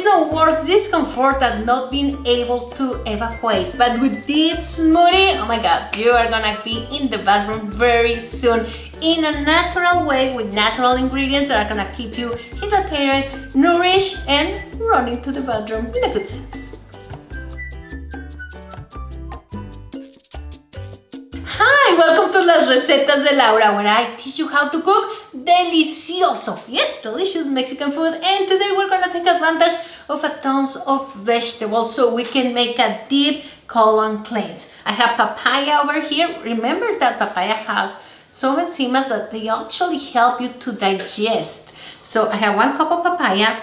is no worse discomfort than not being able to evacuate. But with this smoothie, oh my god, you are gonna be in the bathroom very soon in a natural way with natural ingredients that are gonna keep you hydrated, nourished, and running to the bathroom in a good sense. Hi, welcome to Las Recetas de Laura, where I teach you how to cook delicioso, yes, delicious Mexican food. And today we're gonna take advantage of a tons of vegetables so we can make a deep colon cleanse. I have papaya over here. Remember that papaya has some enzymes that they actually help you to digest. So I have 1 cup of papaya.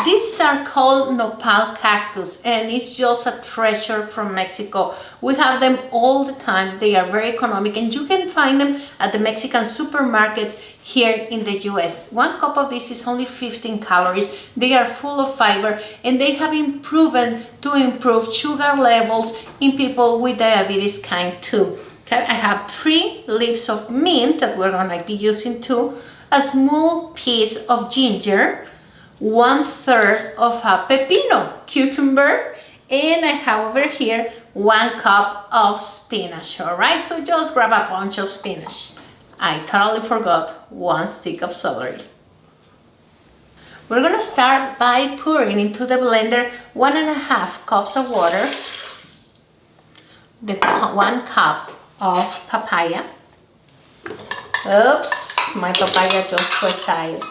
These are called Nopal Cactus, and it's just a treasure from Mexico. We have them all the time. They are very economic, and you can find them at the Mexican supermarkets here in the US. 1 cup of this is only 15 calories. They are full of fiber, and they have been proven to improve sugar levels in people with diabetes kind 2. Okay, I have 3 leaves of mint that we're gonna be using too, a small piece of ginger, 1/3 of a pepino, cucumber, and I have over here 1 cup of spinach. All right, so just grab a bunch of spinach. I totally forgot 1 stick of celery. We're gonna start by pouring into the blender 1.5 cups of water, the 1 cup of papaya. Oops, my papaya just fell aside.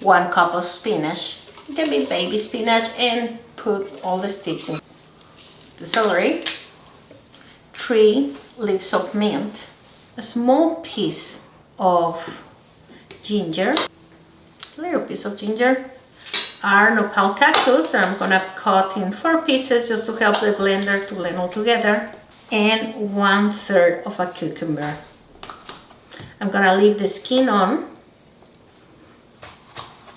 1 cup of spinach. It can be baby spinach, and put all the sticks in. The celery, 3 leaves of mint, a small piece of ginger, a little piece of ginger, our Nopal Cactus that I'm gonna cut in 4 pieces just to help the blender to blend all together, and 1/3 of a cucumber. I'm gonna leave the skin on.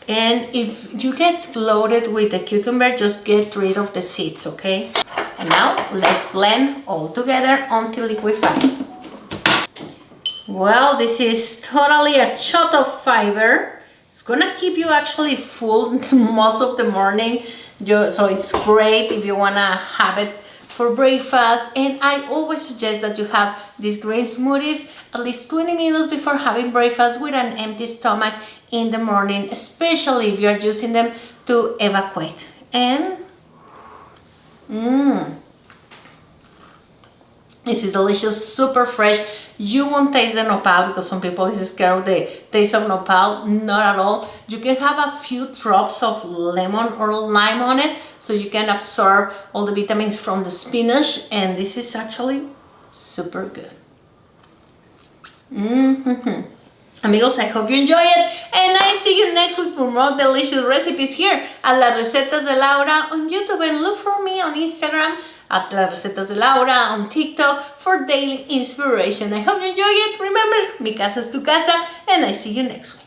And if you get loaded with the cucumber, just get rid of the seeds, okay? And now let's blend all together until liquefied. Well, this is totally a shot of fiber. It's gonna keep you actually full most of the morning. So it's great if you wanna have it for breakfast. And I always suggest that you have these green smoothies at least 20 minutes before having breakfast with an empty stomach in the morning, especially if you are using them to evacuate. And this is delicious, super fresh. You won't taste the nopal because some people is scared of the taste of nopal. Not at all. You can have a few drops of lemon or lime on it so you can absorb all the vitamins from the spinach, and this is actually super good. Amigos, I hope you enjoy it, and I see you next week for more delicious recipes here at Las Recetas de Laura on YouTube, and look for me on Instagram at Las Recetas de Laura, on TikTok for daily inspiration. I hope you enjoy it. Remember, mi casa es tu casa, and I see you next week.